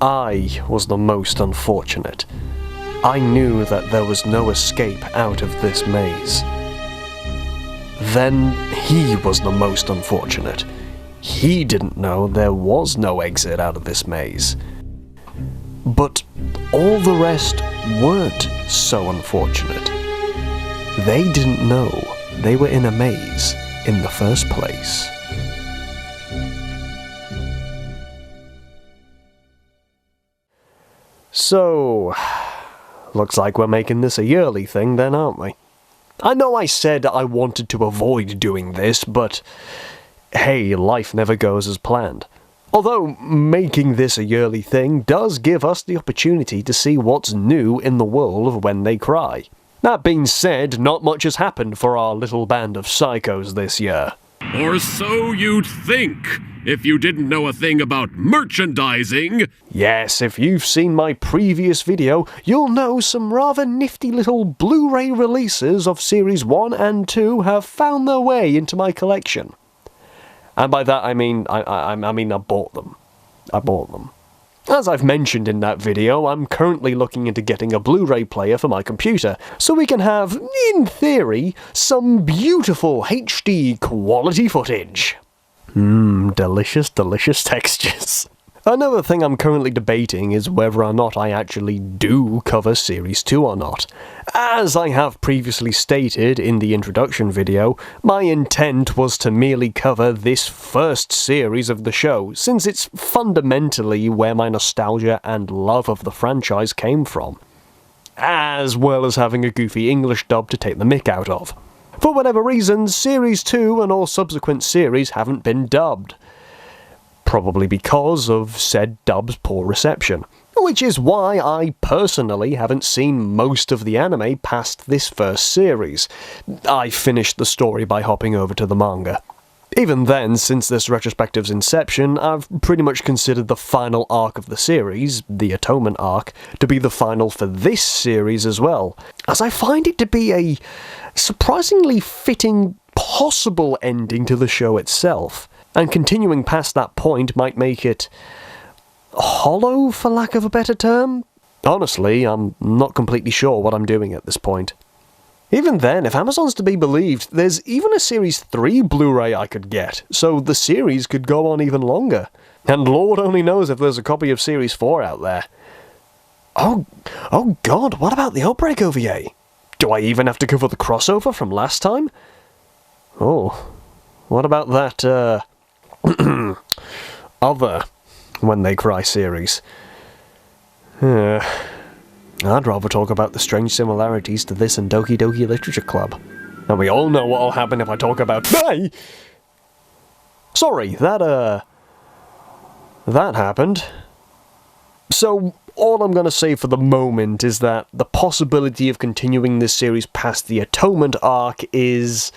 I was the most unfortunate. I knew that there was no escape out of this maze. Then he was the most unfortunate. He didn't know there was no exit out of this maze. But all the rest weren't so unfortunate. They didn't know they were in a maze in the first place. So, looks like we're making this a yearly thing then, aren't we? I know I said I wanted to avoid doing this, but hey, life never goes as planned. Although, making this a yearly thing does give us the opportunity to see what's new in the world of When They Cry. That being said, not much has happened for our little band of psychos this year. Or so you'd think, if you didn't know a thing about merchandising. Yes, if you've seen my previous video, you'll know some rather nifty little Blu-ray releases of Series 1 and 2 have found their way into my collection. And by that I mean I bought them. I bought them. As I've mentioned in that video, I'm currently looking into getting a Blu-ray player for my computer, so we can have, in theory, some beautiful HD quality footage. Delicious, delicious textures. Another thing I'm currently debating is whether or not I actually do cover Series 2 or not. As I have previously stated in the introduction video, my intent was to merely cover this first series of the show, since it's fundamentally where my nostalgia and love of the franchise came from, as well as having a goofy English dub to take the mick out of. For whatever reason, Series 2 and all subsequent series haven't been dubbed. Probably because of said dub's poor reception, which is why I personally haven't seen most of the anime past this first series. I finished the story by hopping over to the manga. Even then, since this retrospective's inception, I've pretty much considered the final arc of the series, the Atonement arc, to be the final for this series as well, as I find it to be a surprisingly fitting possible ending to the show itself. And continuing past that point might make it hollow, for lack of a better term? Honestly, I'm not completely sure what I'm doing at this point. Even then, if Amazon's to be believed, there's even a Series 3 Blu-ray I could get, so the series could go on even longer. And Lord only knows if there's a copy of Series 4 out there. Oh god, what about the Outbreak OVA? Do I even have to cover the crossover from last time? Oh, what about that, other When They Cry series? I'd rather talk about the strange similarities to this and Doki Doki Literature Club. And we all know what'll happen if I talk about— Hey! Sorry, that happened. So, all I'm gonna say for the moment is that the possibility of continuing this series past the Atonement arc is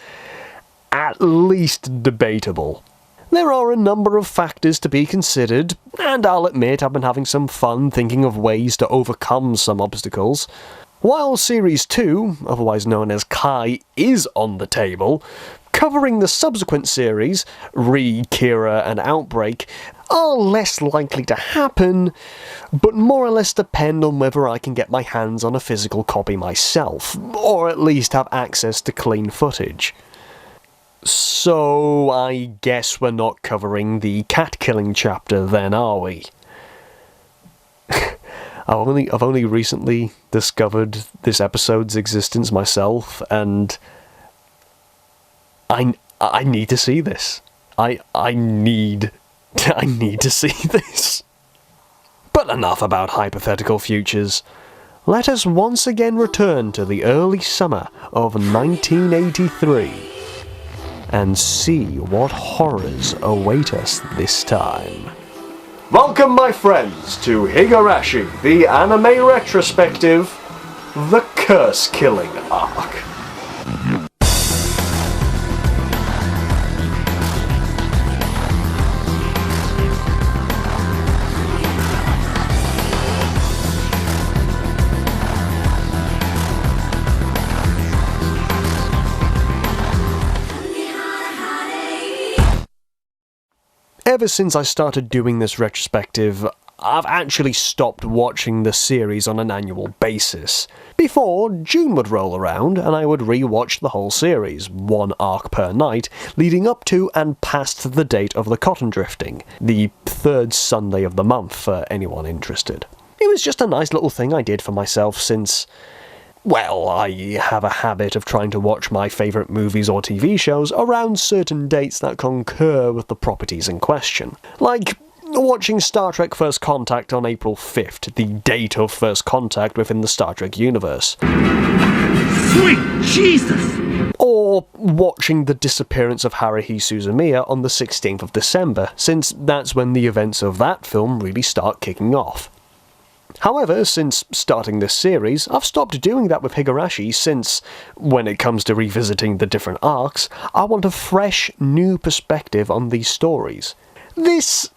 at least debatable. There are a number of factors to be considered, and I'll admit I've been having some fun thinking of ways to overcome some obstacles. While Series 2, otherwise known as Kai, is on the table, covering the subsequent series, Re, Kira, and Outbreak, are less likely to happen, but more or less depend on whether I can get my hands on a physical copy myself, or at least have access to clean footage. So, I guess we're not covering the cat-killing chapter then, are we? I've only recently discovered this episode's existence myself, and I need to see this. I need to see this. But enough about hypothetical futures. Let us once again return to the early summer of 1983. And see what horrors await us this time. Welcome, my friends, to Higurashi, the anime retrospective, The Curse Killing Arc. Ever since I started doing this retrospective, I've actually stopped watching the series on an annual basis. Before, June would roll around and I would re-watch the whole series, one arc per night, leading up to and past the date of the cotton drifting, the third Sunday of the month for anyone interested. It was just a nice little thing I did for myself since, well, I have a habit of trying to watch my favourite movies or TV shows around certain dates that concur with the properties in question. Like watching Star Trek First Contact on April 5th, the date of First Contact within the Star Trek universe. Sweet Jesus! Or watching the disappearance of Haruhi Suzumiya on the 16th of December, since that's when the events of that film really start kicking off. However, since starting this series, I've stopped doing that with Higurashi since, when it comes to revisiting the different arcs, I want a fresh, new perspective on these stories. This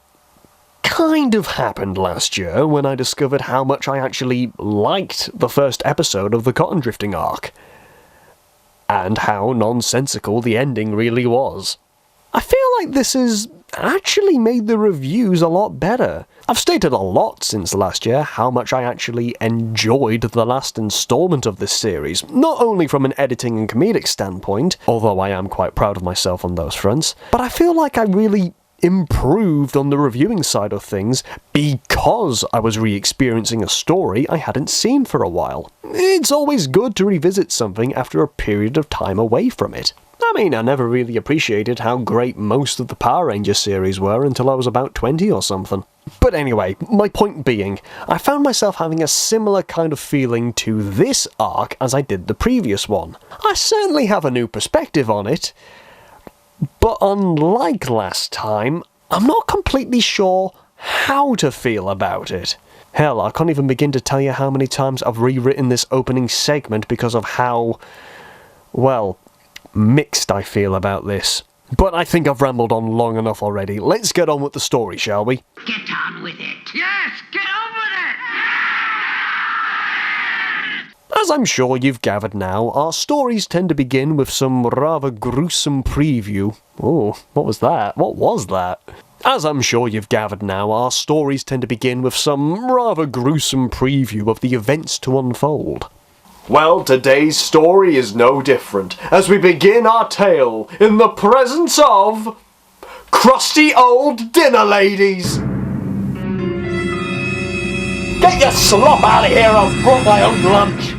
kind of happened last year when I discovered how much I actually liked the first episode of the Cotton Drifting arc, and how nonsensical the ending really was. I feel like this has actually made the reviews a lot better. I've stated a lot since last year how much I actually enjoyed the last installment of this series, not only from an editing and comedic standpoint, although I am quite proud of myself on those fronts, but I feel like I really improved on the reviewing side of things because I was re-experiencing a story I hadn't seen for a while. It's always good to revisit something after a period of time away from it. I mean, I never really appreciated how great most of the Power Rangers series were until I was about 20 or something. But anyway, my point being, I found myself having a similar kind of feeling to this arc as I did the previous one. I certainly have a new perspective on it, but unlike last time, I'm not completely sure how to feel about it. Hell, I can't even begin to tell you how many times I've rewritten this opening segment because of how, well, mixed I feel about this. But I think I've rambled on long enough already. Let's get on with the story, shall we? Get on with it. Yes, get on with it! As I'm sure you've gathered now, our stories tend to begin with some rather gruesome preview. Oh, what was that? What was that? As I'm sure you've gathered now, our stories tend to begin with some rather gruesome preview of the events to unfold. Well, today's story is no different, as we begin our tale in the presence of crusty old dinner ladies. Get your slop out of here, I've brought my own lunch.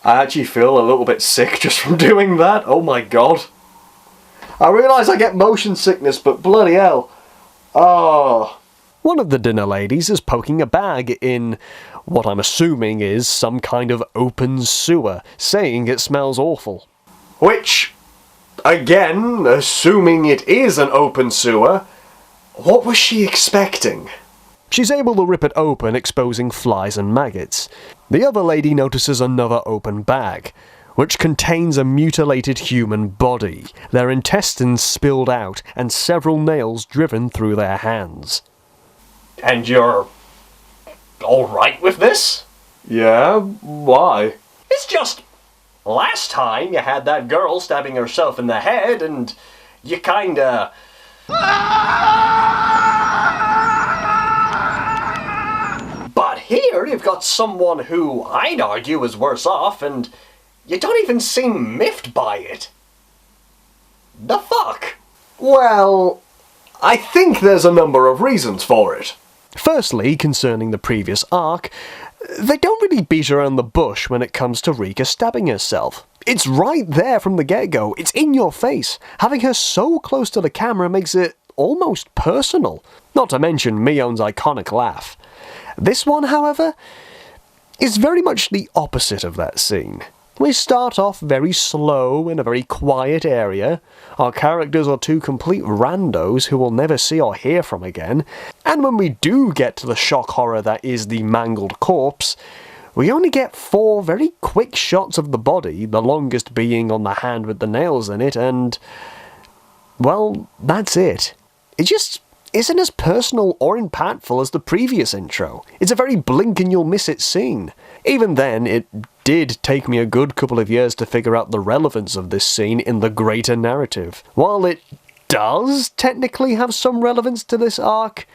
I actually feel a little bit sick just from doing that, oh my god. I realise I get motion sickness, but bloody hell. Oh. One of the dinner ladies is poking a bag in what I'm assuming is some kind of open sewer, saying it smells awful. Which, again, assuming it is an open sewer, what was she expecting? She's able to rip it open, exposing flies and maggots. The other lady notices another open bag, which contains a mutilated human body, their intestines spilled out, and several nails driven through their hands. And you're alright with this? Yeah, why? It's just, last time you had that girl stabbing herself in the head and you kinda... But here you've got someone who I'd argue is worse off and you don't even seem miffed by it. The fuck? Well, I think there's a number of reasons for it. Firstly, concerning the previous arc, they don't really beat around the bush when it comes to Rika stabbing herself. It's right there from the get-go, it's in your face. Having her so close to the camera makes it almost personal, not to mention Mion's iconic laugh. This one, however, is very much the opposite of that scene. We start off very slow in a very quiet area, our characters are two complete randos who we'll never see or hear from again, and when we do get to the shock horror that is the mangled corpse, we only get 4 very quick shots of the body, the longest being on the hand with the nails in it, and... well, that's it. It just isn't as personal or impactful as the previous intro. It's a very blink-and-you'll-miss-it scene. Even then, it did take me a good couple of years to figure out the relevance of this scene in the greater narrative. While it does technically have some relevance to this arc,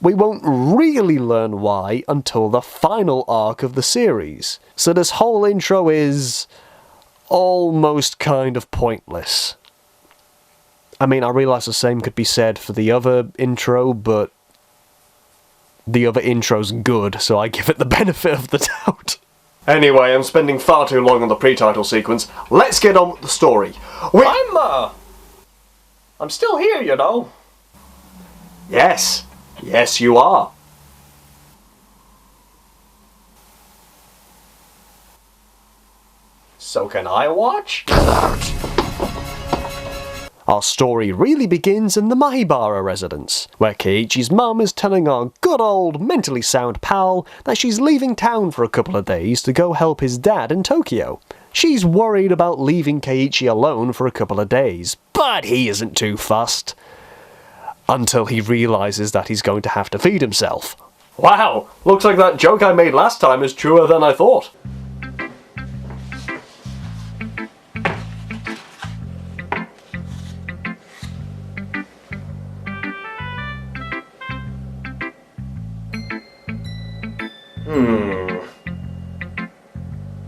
we won't really learn why until the final arc of the series. So this whole intro is almost kind of pointless. I mean, I realise the same could be said for the other intro, but the other intro's good, so I give it the benefit of the doubt. Anyway, I'm spending far too long on the pre-title sequence. Let's get on with the story. I'm still here, you know. Yes. Yes, you are. So can I watch? Our story really begins in the Mahibara residence, where Keiichi's mum is telling our good old mentally sound pal that she's leaving town for a couple of days to go help his dad in Tokyo. She's worried about leaving Keiichi alone for a couple of days, but he isn't too fussed. Until he realises that he's going to have to feed himself. Wow, looks like that joke I made last time is truer than I thought.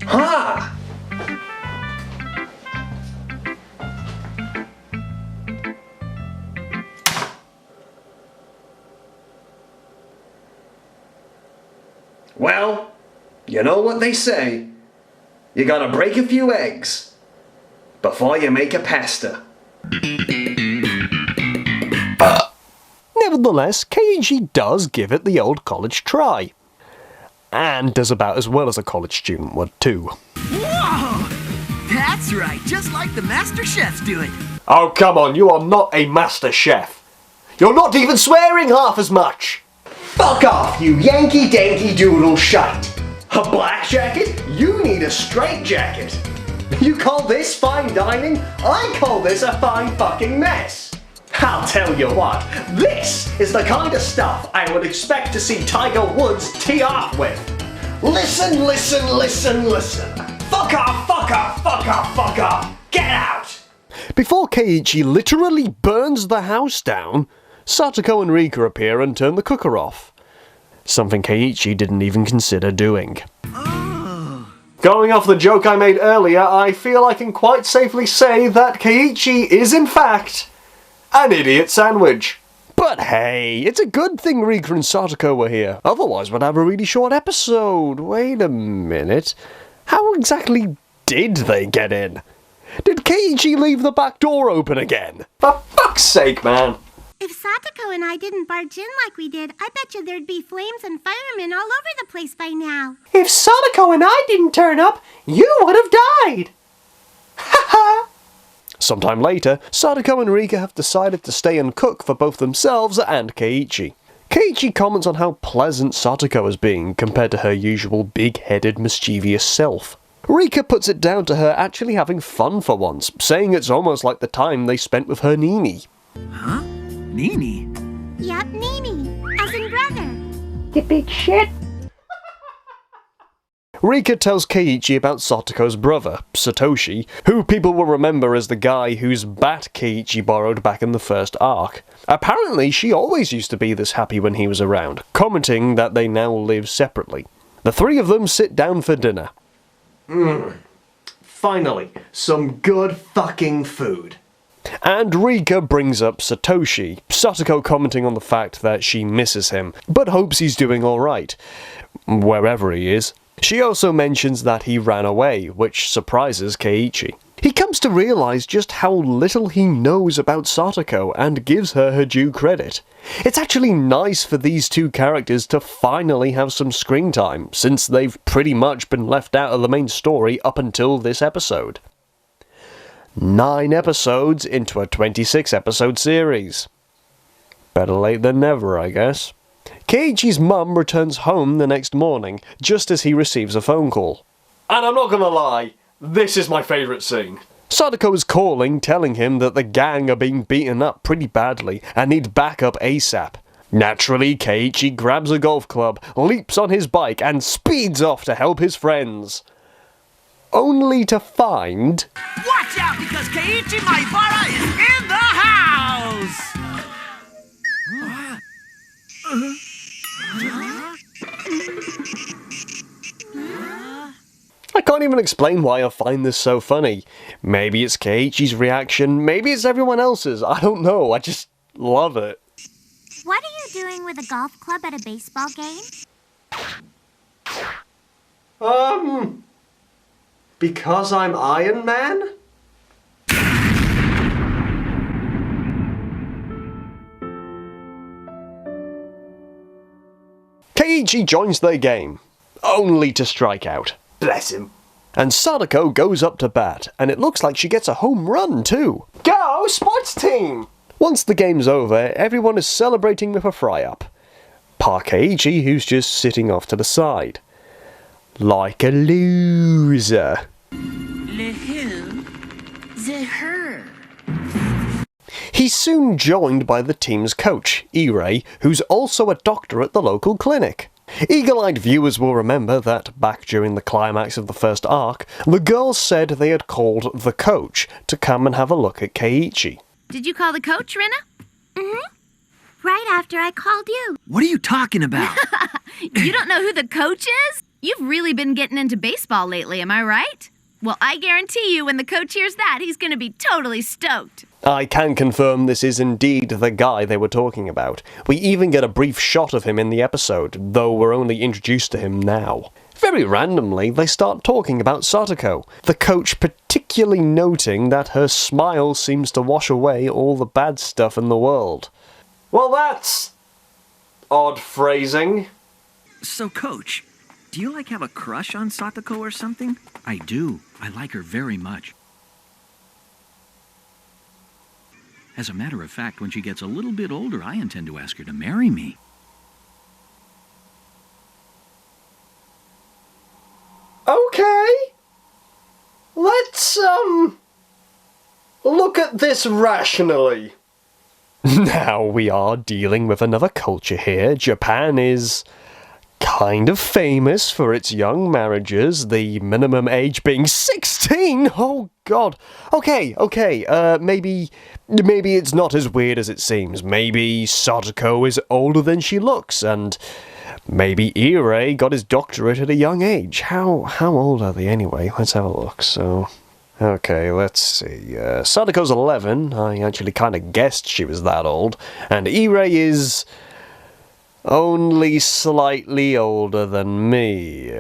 Ha! Well, you know what they say. You gotta break a few eggs before you make a pasta. Nevertheless, Keiichi does give it the old college try. And does about as well as a college student would too. Whoa! That's right, just like the master chefs do it. Oh come on, you are not a master chef. You're not even swearing half as much. Fuck off, you Yankee Danky Doodle shite. A black jacket? You need a straight jacket. You call this fine dining? I call this a fine fucking mess. I'll tell you what, this is the kind of stuff I would expect to see Tiger Woods tee off with. Listen, listen, listen, listen. Fuck off, fuck off, fuck off, fuck off. Get out! Before Keiichi literally burns the house down, Satoko and Rika appear and turn the cooker off. Something Keiichi didn't even consider doing. Going off the joke I made earlier, I feel I can quite safely say that Keiichi is in fact an idiot sandwich. But hey, it's a good thing Rika and Satoko were here, otherwise we'd have a really short episode. Wait a minute, how exactly did they get in? Did Keiichi leave the back door open again? For fuck's sake, man! If Satoko and I didn't barge in like we did, I bet you there'd be flames and firemen all over the place by now. If Satoko and I didn't turn up, you would have died! Ha ha! Sometime later, Satoko and Rika have decided to stay and cook for both themselves and Keiichi. Keiichi comments on how pleasant Satoko is being compared to her usual big-headed, mischievous self. Rika puts it down to her actually having fun for once, saying it's almost like the time they spent with her Nini. Huh? Nini? Yep, Nini, as in brother. You big shit. Rika tells Keiichi about Satoko's brother, Satoshi, who people will remember as the guy whose bat Keiichi borrowed back in the first arc. Apparently, she always used to be this happy when he was around, commenting that they now live separately. The three of them sit down for dinner. Finally, some good fucking food. And Rika brings up Satoshi, Satoko commenting on the fact that she misses him, but hopes he's doing alright, wherever he is. She also mentions that he ran away, which surprises Keiichi. He comes to realise just how little he knows about Satoko and gives her due credit. It's actually nice for these two characters to finally have some screen time, since they've pretty much been left out of the main story up until this episode. 9 episodes into a 26-episode series. Better late than never, I guess. Keiichi's mum returns home the next morning, just as he receives a phone call. And I'm not gonna lie, this is my favourite scene. Satoko is calling, telling him that the gang are being beaten up pretty badly and need backup ASAP. Naturally, Keiichi grabs a golf club, leaps on his bike and speeds off to help his friends. Only to find... Watch out, because Keiichi Maibara is in the house! can't even explain why I find this so funny. Maybe it's Keiichi's reaction, maybe it's everyone else's, I don't know, I just love it. What are you doing with a golf club at a baseball game? Because I'm Iron Man? Keiichi joins their game, only to strike out. Bless him. And Satoko goes up to bat, and it looks like she gets a home run too. Go, sports team! Once the game's over, everyone is celebrating with a fry-up. Bar Keiichi, who's just sitting off to the side. Like a loser. Le who? The her. He's soon joined by the team's coach, Irei, who's also a doctor at the local clinic. Eagle-eyed viewers will remember that back during the climax of the first arc, the girls said they had called the coach to come and have a look at Keiichi. Did you call the coach, Rinna? Mm-hmm. Right after I called you. What are you talking about? You don't know who the coach is? You've really been getting into baseball lately, am I right? Well, I guarantee you when the coach hears that, he's going to be totally stoked. I can confirm this is indeed the guy they were talking about. We even get a brief shot of him in the episode, though we're only introduced to him now. Very randomly, they start talking about Satoko, the coach particularly noting that her smile seems to wash away all the bad stuff in the world. Well, that's odd phrasing. So, Coach, do you have a crush on Satoko or something? I do. I like her very much. As a matter of fact, when she gets a little bit older, I intend to ask her to marry me. Okay. Let's, look at this rationally. Now we are dealing with another culture here. Japan is kind of famous for its young marriages, the minimum age being 16! Oh god. Okay, maybe it's not as weird as it seems. Maybe Satoko is older than she looks, and maybe Irei got his doctorate at a young age. How old are they anyway? Let's have a look. So, okay, let's see. Satoko's 11. I actually kind of guessed she was that old. And Irei is only slightly older than me.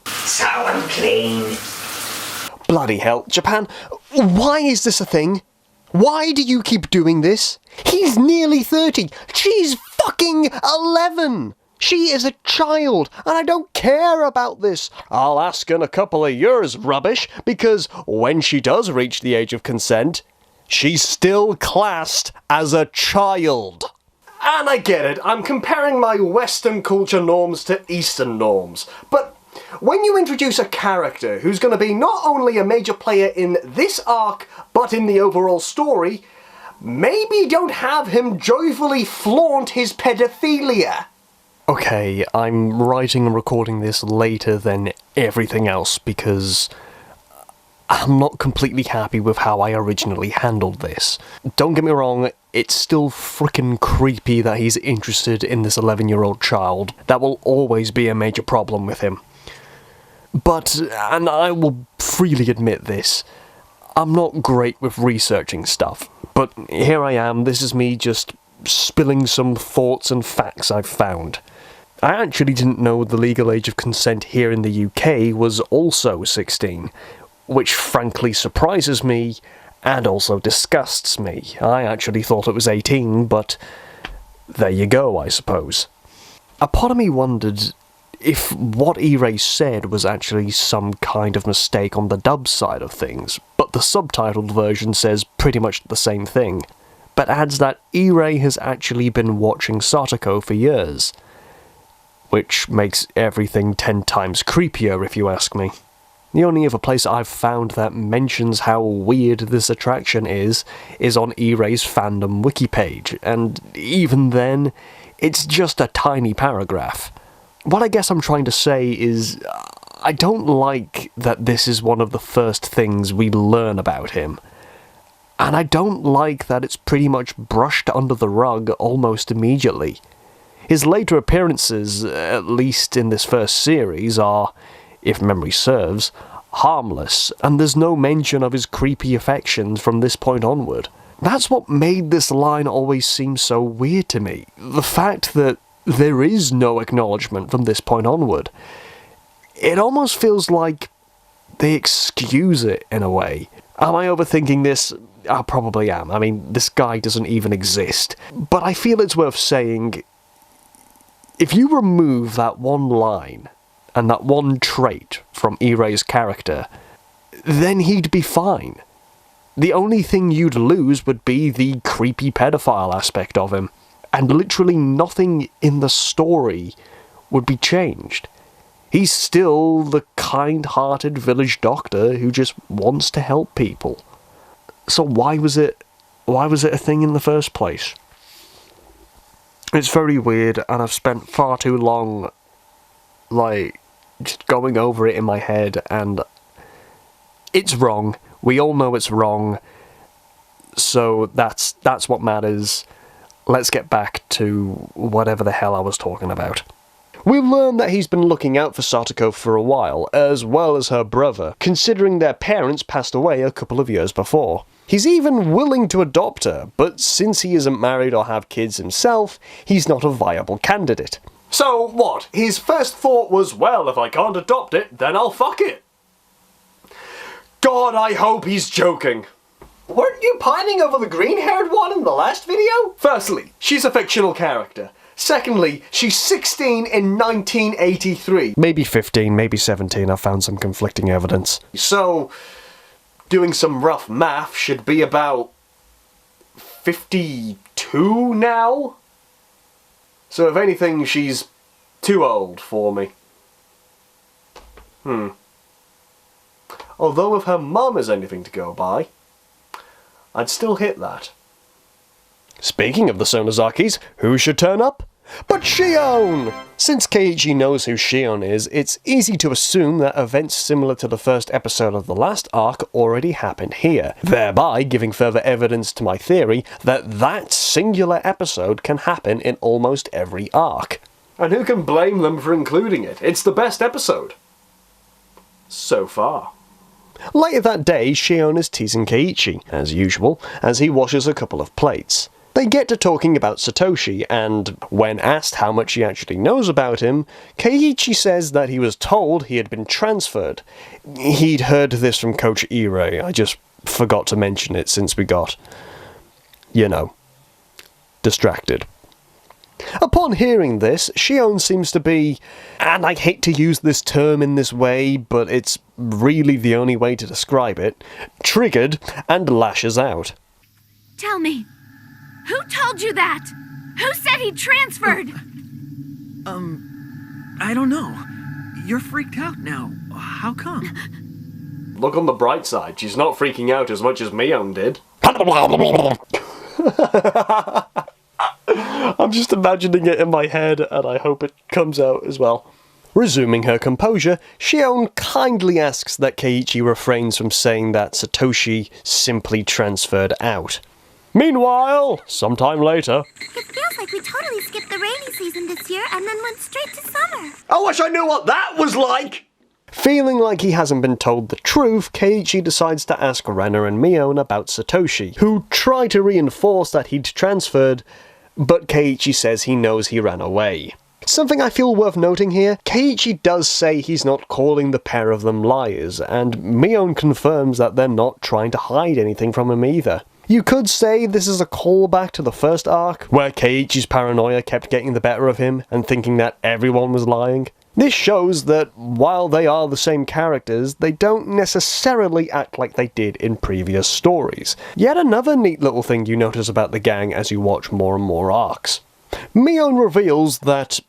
So unclean. Bloody hell. Japan, why is this a thing? Why do you keep doing this? He's nearly 30. She's fucking 11. She is a child, and I don't care about this. I'll ask in a couple of years, rubbish, because when she does reach the age of consent, she's still classed as a child. And I get it, I'm comparing my Western culture norms to Eastern norms, but when you introduce a character who's going to be not only a major player in this arc, but in the overall story, maybe don't have him joyfully flaunt his pedophilia. Okay, I'm writing and recording this later than everything else because I'm not completely happy with how I originally handled this. Don't get me wrong, it's still frickin' creepy that he's interested in this 11-year-old child. That will always be a major problem with him. But, and I will freely admit this, I'm not great with researching stuff. But here I am, this is me just spilling some thoughts and facts I've found. I actually didn't know the legal age of consent here in the UK was also 16, which frankly surprises me and also disgusts me. I actually thought it was 18, but there you go, I suppose. A part of me wondered if what Irei said was actually some kind of mistake on the dub side of things, but the subtitled version says pretty much the same thing, but adds that Irei has actually been watching Satoko for years, which makes everything 10 times creepier if you ask me. The only other place I've found that mentions how weird this attraction is on Irei's fandom wiki page, and even then, it's just a tiny paragraph. What I guess I'm trying to say is, I don't like that this is one of the first things we learn about him. And I don't like that it's pretty much brushed under the rug almost immediately. His later appearances, at least in this first series, are, if memory serves, harmless, and there's no mention of his creepy affections from this point onward. That's what made this line always seem so weird to me. The fact that there is no acknowledgement from this point onward. It almost feels like they excuse it in a way. Am I overthinking this? I probably am. I mean, this guy doesn't even exist. But I feel it's worth saying, if you remove that one line and that one trait from Irai's character, then he'd be fine. The only thing you'd lose would be the creepy pedophile aspect of him, and literally nothing in the story would be changed. He's still the kind-hearted village doctor who just wants to help people. So why was it a thing in the first place? It's very weird, and I've spent far too long, just going over it in my head, and it's wrong. We all know it's wrong. So that's what matters. Let's get back to whatever the hell I was talking about. We learn that he's been looking out for Satoko for a while, as well as her brother, considering their parents passed away a couple of years before. He's even willing to adopt her, but since he isn't married or have kids himself, he's not a viable candidate. So what? His first thought was, well, if I can't adopt it, then I'll fuck it. God, I hope he's joking. Weren't you pining over the green-haired one in the last video? Firstly, she's a fictional character. Secondly, she's 16 in 1983. Maybe 15, maybe 17, I've found some conflicting evidence. So, doing some rough math, should be about 52 now? So if anything, she's too old for me. Although if her mum is anything to go by, I'd still hit that. Speaking of the Sonozakis, who should turn up? But Shion! Since Keiichi knows who Shion is, it's easy to assume that events similar to the first episode of the last arc already happened here, thereby giving further evidence to my theory that singular episode can happen in almost every arc. And who can blame them for including it? It's the best episode. So far. Later that day, Shion is teasing Keiichi, as usual, as he washes a couple of plates. They get to talking about Satoshi, and when asked how much he actually knows about him, Keiichi says that he was told he had been transferred. He'd heard this from Coach Irai, I just forgot to mention it since we got, distracted. Upon hearing this, Shion seems to be, and I hate to use this term in this way, but it's really the only way to describe it, triggered and lashes out. Tell me, who told you that? Who said he transferred? I don't know. You're freaked out now. How come? Look on the bright side, she's not freaking out as much as Mion did. I'm just imagining it in my head, and I hope it comes out as well. Resuming her composure, Shion kindly asks that Keiichi refrains from saying that Satoshi simply transferred out. Meanwhile, sometime later... It feels like we totally skipped the rainy season this year and then went straight to summer. I wish I knew what that was like! Feeling like he hasn't been told the truth, Keiichi decides to ask Renner and Mion about Satoshi, who try to reinforce that he'd transferred, but Keiichi says he knows he ran away. Something I feel worth noting here, Keiichi does say he's not calling the pair of them liars, and Mion confirms that they're not trying to hide anything from him either. You could say this is a callback to the first arc, where Keiichi's paranoia kept getting the better of him and thinking that everyone was lying. This shows that while they are the same characters, they don't necessarily act like they did in previous stories. Yet another neat little thing you notice about the gang as you watch more and more arcs. Mion reveals that,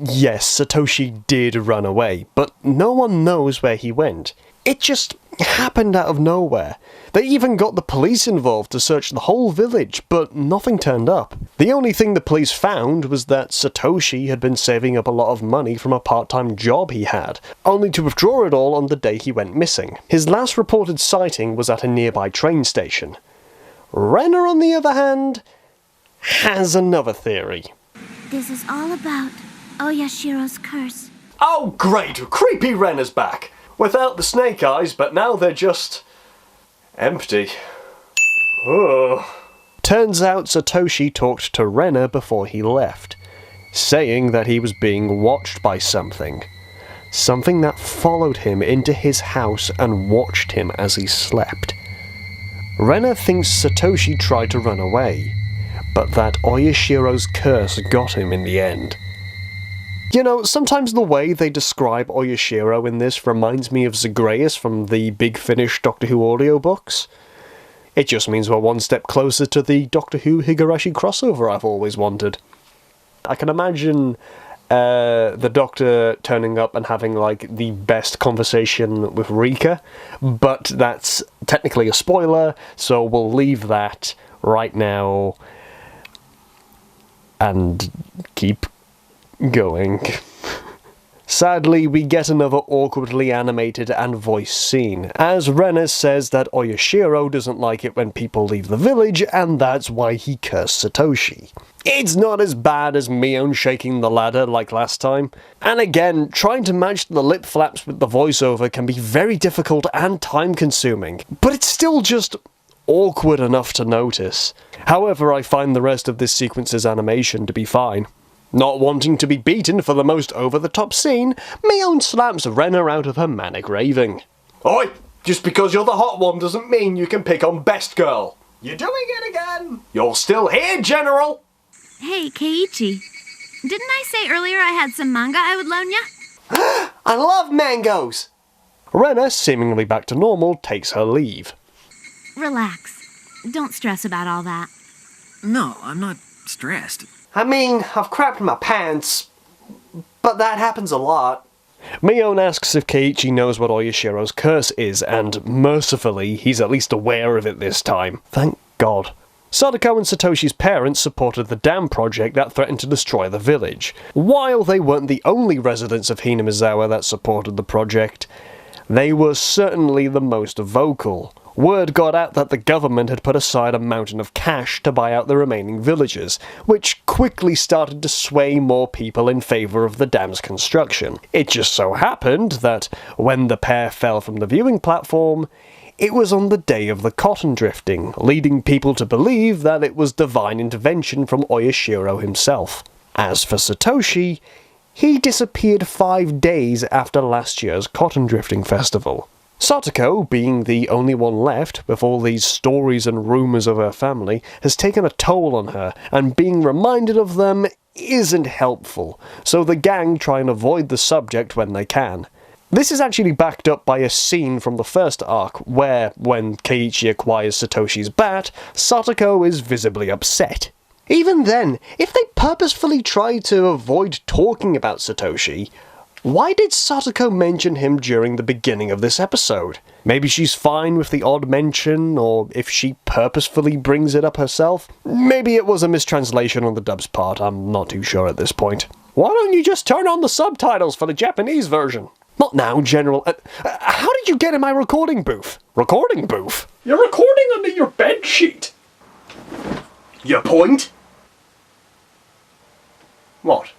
yes, Satoshi did run away, but no one knows where he went. It just happened out of nowhere. They even got the police involved to search the whole village, but nothing turned up. The only thing the police found was that Satoshi had been saving up a lot of money from a part-time job he had, only to withdraw it all on the day he went missing. His last reported sighting was at a nearby train station. Renner, on the other hand, has another theory. This is all about Oyashiro's curse. Oh, great! Creepy Rena's back! Without the snake eyes, but now they're just... empty. Ugh. Turns out Satoshi talked to Rena before he left, saying that he was being watched by something. Something that followed him into his house and watched him as he slept. Rena thinks Satoshi tried to run away, but that Oyashiro's curse got him in the end. You know, sometimes the way they describe Oyashiro in this reminds me of Zagreus from the Big Finish Doctor Who audiobooks. It just means we're one step closer to the Doctor Who Higurashi crossover I've always wanted. I can imagine the Doctor turning up and having, like, the best conversation with Rika, but that's technically a spoiler, so we'll leave that right now and keep going. Sadly, we get another awkwardly animated and voiced scene, as Rena says that Oyashiro doesn't like it when people leave the village, and that's why he cursed Satoshi. It's not as bad as Mion shaking the ladder like last time, and again, trying to match the lip flaps with the voiceover can be very difficult and time-consuming, but it's still just awkward enough to notice. However, I find the rest of this sequence's animation to be fine. Not wanting to be beaten for the most over-the-top scene, Mion slaps Rena out of her manic raving. Oi! Just because you're the hot one doesn't mean you can pick on Best Girl. You're doing it again! You're still here, General! Hey, Keiichi. Didn't I say earlier I had some manga I would loan ya? I love mangoes! Rena, seemingly back to normal, takes her leave. Relax. Don't stress about all that. No, I'm not stressed. I mean, I've crapped my pants, but that happens a lot. Mion asks if Keiichi knows what Oyashiro's curse is, and mercifully, he's at least aware of it this time. Thank God. Satoko and Satoshi's parents supported the dam project that threatened to destroy the village. While they weren't the only residents of Hinamizawa that supported the project, they were certainly the most vocal. Word got out that the government had put aside a mountain of cash to buy out the remaining villagers, which quickly started to sway more people in favour of the dam's construction. It just so happened that when the pair fell from the viewing platform, it was on the day of the cotton drifting, leading people to believe that it was divine intervention from Oyashiro himself. As for Satoshi, he disappeared 5 days after last year's cotton drifting festival. Satoko, being the only one left with all these stories and rumours of her family, has taken a toll on her, and being reminded of them isn't helpful, so the gang try and avoid the subject when they can. This is actually backed up by a scene from the first arc, where, when Keiichi acquires Satoshi's bat, Satoko is visibly upset. Even then, if they purposefully tried to avoid talking about Satoshi, why did Satoko mention him during the beginning of this episode? Maybe she's fine with the odd mention, or if she purposefully brings it up herself? Maybe it was a mistranslation on the dub's part, I'm not too sure at this point. Why don't you just turn on the subtitles for the Japanese version? Not now, General. How did you get in my recording booth? Recording booth? You're recording under your bed sheet. Your point? What?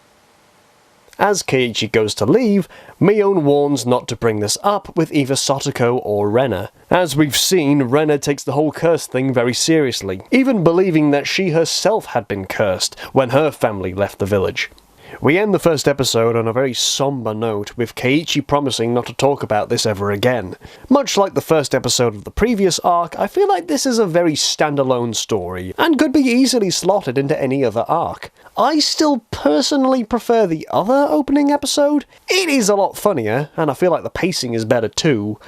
As Keiichi goes to leave, Mion warns not to bring this up with either Satoko or Rena. As we've seen, Rena takes the whole curse thing very seriously, even believing that she herself had been cursed when her family left the village. We end the first episode on a very somber note, with Keiichi promising not to talk about this ever again. Much like the first episode of the previous arc, I feel like this is a very standalone story, and could be easily slotted into any other arc. I still personally prefer the other opening episode. It is a lot funnier, and I feel like the pacing is better too,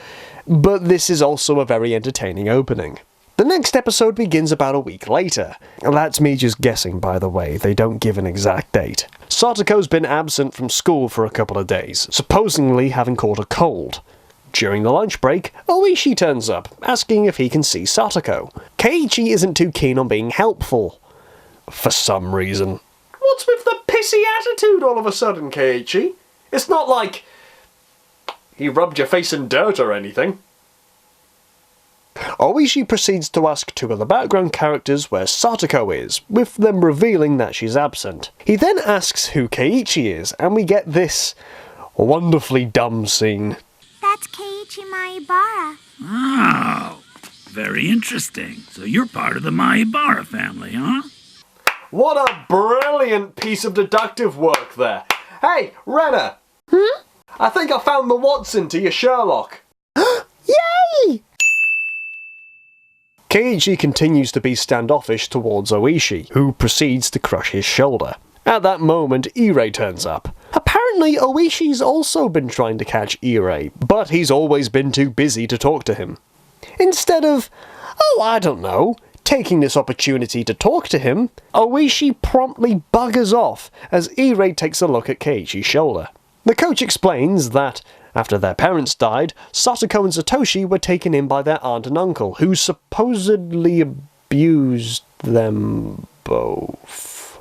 but this is also a very entertaining opening. The next episode begins about a week later. That's me just guessing, by the way, they don't give an exact date. Satoko's been absent from school for a couple of days, supposedly having caught a cold. During the lunch break, Oishi turns up, asking if he can see Satoko. Keiichi isn't too keen on being helpful, for some reason. What's with the pissy attitude all of a sudden, Keiichi? It's not like he rubbed your face in dirt or anything. Oishi proceeds to ask two of the background characters where Satoko is, with them revealing that she's absent. He then asks who Keiichi is, and we get this wonderfully dumb scene. That's Keiichi Maibara. Oh, very interesting. So you're part of the Maibara family, huh? What a brilliant piece of deductive work there. Hey, Renner! I think I found the Watson to your Sherlock. Yay! Keiichi continues to be standoffish towards Oishi, who proceeds to crush his shoulder. At that moment, Irei turns up. Apparently, Oishi's also been trying to catch Irei, but he's always been too busy to talk to him. Instead of, I don't know, taking this opportunity to talk to him, Oishi promptly buggers off as Irei takes a look at Keiichi's shoulder. The coach explains that, after their parents died, Satoko and Satoshi were taken in by their aunt and uncle, who supposedly abused them both.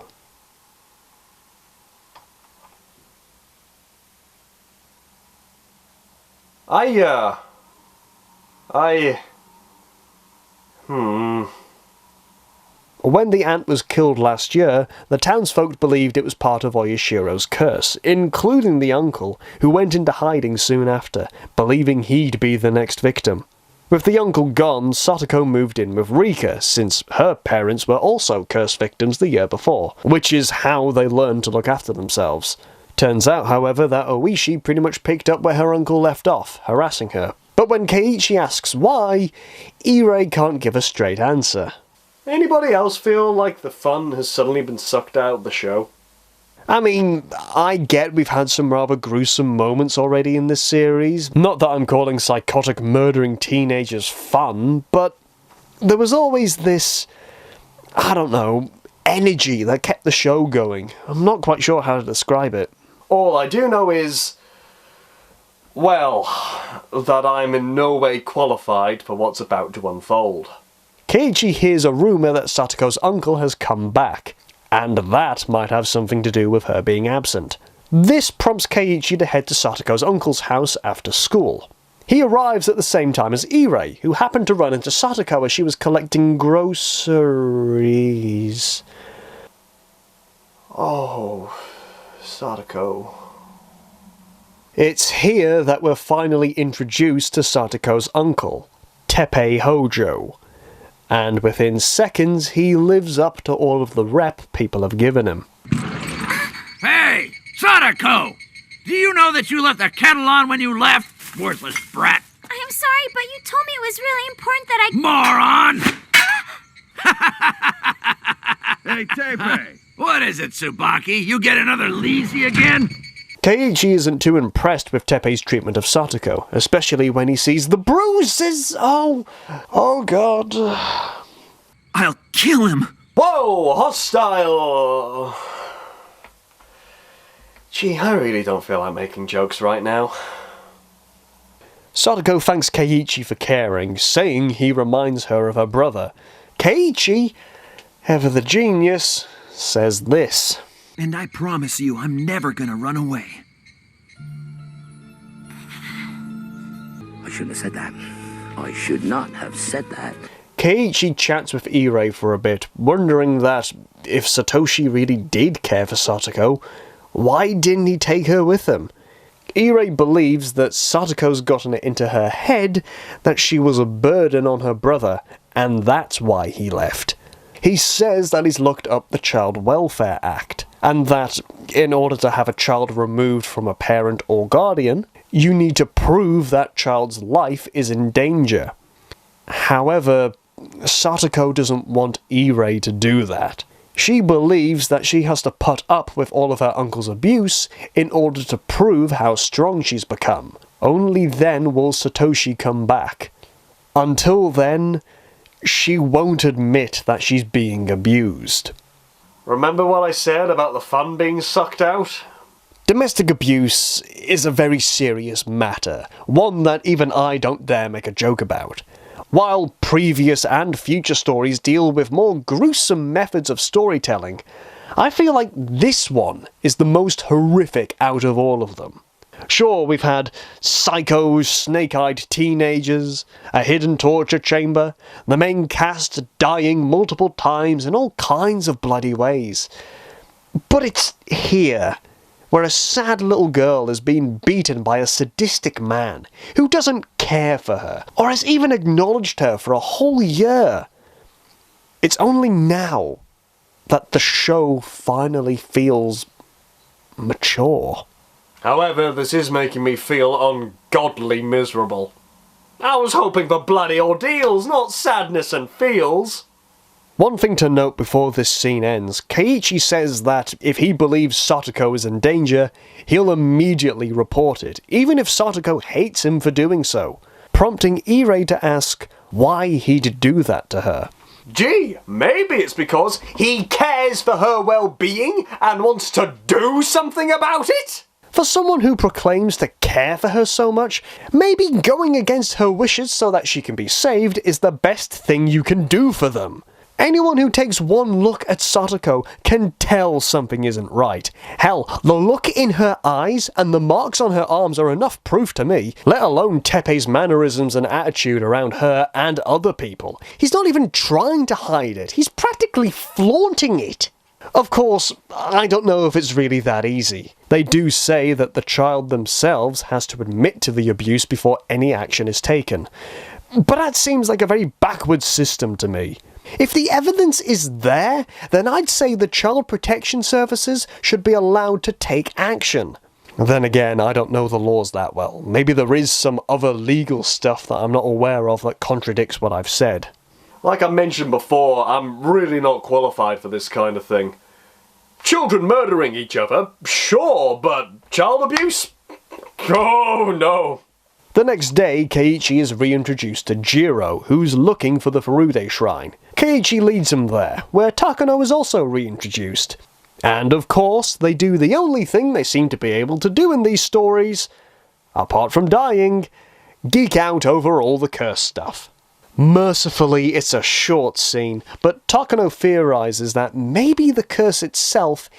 When the aunt was killed last year, the townsfolk believed it was part of Oyashiro's curse, including the uncle, who went into hiding soon after, believing he'd be the next victim. With the uncle gone, Satoko moved in with Rika, since her parents were also curse victims the year before, which is how they learned to look after themselves. Turns out, however, that Oishi pretty much picked up where her uncle left off, harassing her. But when Keiichi asks why, Irei can't give a straight answer. Anybody else feel like the fun has suddenly been sucked out of the show? I mean, I get we've had some rather gruesome moments already in this series. Not that I'm calling psychotic murdering teenagers fun, but there was always this, I don't know, energy that kept the show going. I'm not quite sure how to describe it. All I do know is, well, that I'm in no way qualified for what's about to unfold. Keiichi hears a rumour that Satoko's uncle has come back, and that might have something to do with her being absent. This prompts Keiichi to head to Satoko's uncle's house after school. He arrives at the same time as Irei, who happened to run into Satoko as she was collecting groceries. Oh, Satoko. It's here that we're finally introduced to Satoko's uncle, Teppei Hojo. And within seconds, he lives up to all of the rep people have given him. Hey, Satoko! Do you know that you left the kettle on when you left? Worthless brat. I'm sorry, but you told me it was really important that Moron! Hey, Teppei. What is it, Tsubaki? You get another leasy again? Keiichi isn't too impressed with Teppei's treatment of Satoko, especially when he sees the bruises. Oh god. I'll kill him! Whoa, hostile! Gee, I really don't feel like making jokes right now. Satoko thanks Keiichi for caring, saying he reminds her of her brother. Keiichi, ever the genius, says this. And I promise you, I'm never gonna run away. I shouldn't have said that. I should not have said that. Keiichi chats with Irei for a bit, wondering that if Satoshi really did care for Satoko, why didn't he take her with him? Irei believes that Satoko's gotten it into her head that she was a burden on her brother, and that's why he left. He says that he's looked up the Child Welfare Act, and that in order to have a child removed from a parent or guardian, you need to prove that child's life is in danger. However, Satoko doesn't want Irei to do that. She believes that she has to put up with all of her uncle's abuse in order to prove how strong she's become. Only then will Satoshi come back. Until then, she won't admit that she's being abused. Remember what I said about the fun being sucked out? Domestic abuse is a very serious matter, one that even I don't dare make a joke about. While previous and future stories deal with more gruesome methods of storytelling, I feel like this one is the most horrific out of all of them. Sure, we've had psycho, snake-eyed teenagers, a hidden torture chamber, the main cast dying multiple times in all kinds of bloody ways. But it's here, where a sad little girl is being beaten by a sadistic man who doesn't care for her, or has even acknowledged her for a whole year. It's only now that the show finally feels mature. However, this is making me feel ungodly miserable. I was hoping for bloody ordeals, not sadness and feels. One thing to note before this scene ends, Keiichi says that if he believes Satoko is in danger, he'll immediately report it, even if Satoko hates him for doing so, prompting Irei to ask why he'd do that to her. Gee, maybe it's because he cares for her well-being and wants to do something about it? For someone who proclaims to care for her so much, maybe going against her wishes so that she can be saved is the best thing you can do for them. Anyone who takes one look at Satoko can tell something isn't right. Hell, the look in her eyes and the marks on her arms are enough proof to me, let alone Teppei's mannerisms and attitude around her and other people. He's not even trying to hide it, he's practically flaunting it. Of course, I don't know if it's really that easy. They do say that the child themselves has to admit to the abuse before any action is taken. But that seems like a very backwards system to me. If the evidence is there, then I'd say the Child Protection Services should be allowed to take action. Then again, I don't know the laws that well. Maybe there is some other legal stuff that I'm not aware of that contradicts what I've said. Like I mentioned before, I'm really not qualified for this kind of thing. Children murdering each other, sure, but child abuse? Oh no. The next day, Keiichi is reintroduced to Jiro, who's looking for the Furude Shrine. Keiichi leads him there, where Takano is also reintroduced. And of course, they do the only thing they seem to be able to do in these stories, apart from dying, geek out over all the curse stuff. Mercifully, it's a short scene, but Takano theorizes that maybe the curse itself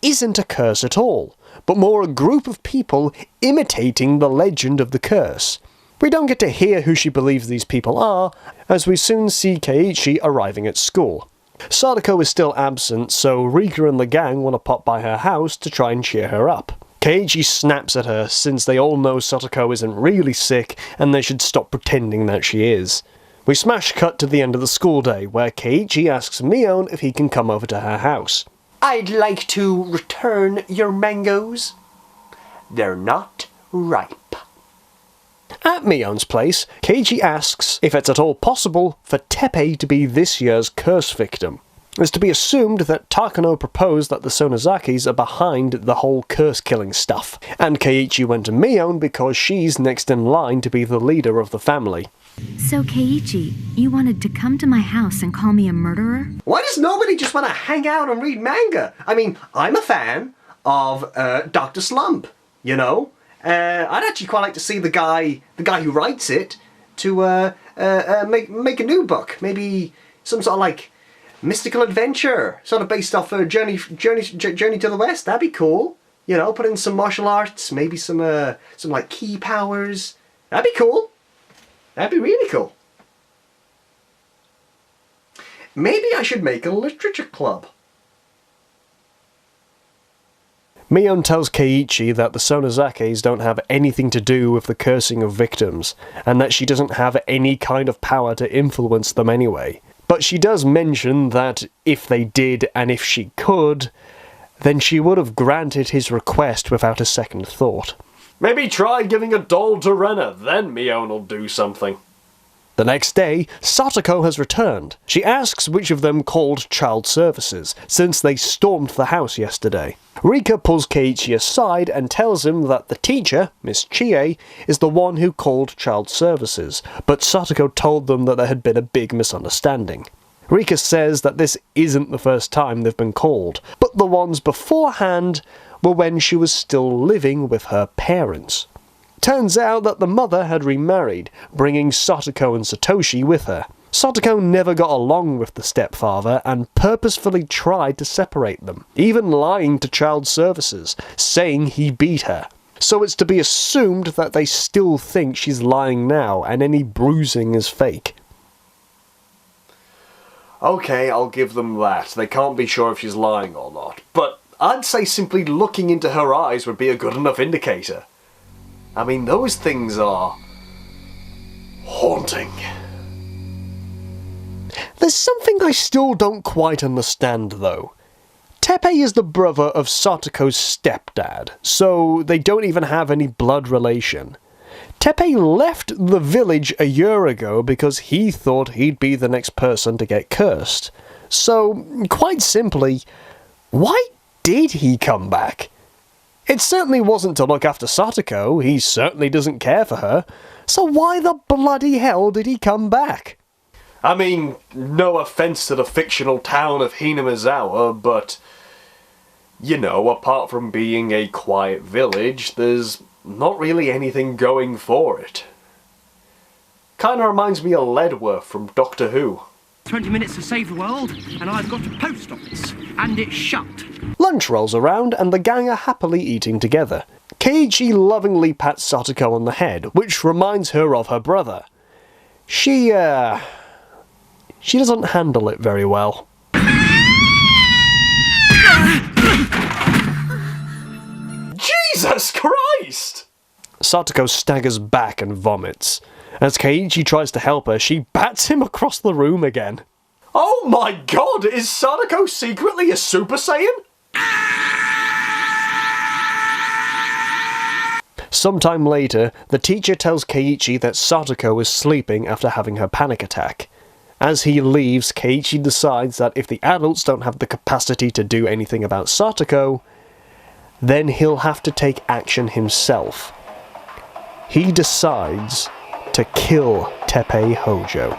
isn't a curse at all, but more a group of people imitating the legend of the curse. We don't get to hear who she believes these people are, as we soon see Keiichi arriving at school. Satoko is still absent, so Rika and the gang want to pop by her house to try and cheer her up. Keiichi snaps at her, since they all know Satoko isn't really sick and they should stop pretending that she is. We smash cut to the end of the school day, where Keiichi asks Mion if he can come over to her house. I'd like to return your mangoes. They're not ripe. At Mion's place, Keiichi asks if it's at all possible for Teppei to be this year's curse victim. It's to be assumed that Takano proposed that the Sonozakis are behind the whole curse-killing stuff, and Keiichi went to Mion because she's next in line to be the leader of the family. So, Keiichi, you wanted to come to my house and call me a murderer? Why does nobody just want to hang out and read manga? I mean, I'm a fan of Dr. Slump, you know? I'd actually quite like to see the guy who writes it to make a new book. Maybe some sort of like mystical adventure, sort of based off Journey to the West. That'd be cool. You know, put in some martial arts, maybe some like key powers. That'd be cool. That'd be really cool. Maybe I should make a literature club. Mion tells Keiichi that the Sonozakis don't have anything to do with the cursing of victims, and that she doesn't have any kind of power to influence them anyway. But she does mention that if they did, and if she could, then she would have granted his request without a second thought. Maybe try giving a doll to Renna, then Mion will do something. The next day, Satoko has returned. She asks which of them called Child Services, since they stormed the house yesterday. Rika pulls Keiichi aside and tells him that the teacher, Miss Chie, is the one who called Child Services, but Satoko told them that there had been a big misunderstanding. Rika says that this isn't the first time they've been called, but the ones beforehand were when she was still living with her parents. Turns out that the mother had remarried, bringing Satoko and Satoshi with her. Satoko never got along with the stepfather and purposefully tried to separate them, even lying to Child Services, saying he beat her. so it's to be assumed that they still think she's lying now, and any bruising is fake. Okay, I'll give them that. They can't be sure if she's lying or not, but I'd say simply looking into her eyes would be a good enough indicator. I mean, those things are haunting. There's something I still don't quite understand, though. Teppei is the brother of Satoko's stepdad, so they don't even have any blood relation. Teppei left the village a year ago because he thought he'd be the next person to get cursed. So, quite simply, why did he come back? It certainly wasn't to look after Satoko, he certainly doesn't care for her, so why the bloody hell did he come back? I mean, no offence to the fictional town of Hinamizawa, but, you know, apart from being a quiet village, there's not really anything going for it. Kinda reminds me of Ledworth from Doctor Who. 20 minutes to save the world, and I've got a post office, and it's shut. Lunch rolls around, and the gang are happily eating together. Keiichi lovingly pats Satoko on the head, which reminds her of her brother. She doesn't handle it very well. Jesus Christ! Satoko staggers back and vomits. As Keiichi tries to help her, she bats him across the room again. Oh my god, is Satoko secretly a Super Saiyan? Sometime later, the teacher tells Keiichi that Satoko is sleeping after having her panic attack. As he leaves, Keiichi decides that if the adults don't have the capacity to do anything about Satoko, then he'll have to take action himself. He decides to kill Teppei Hojo.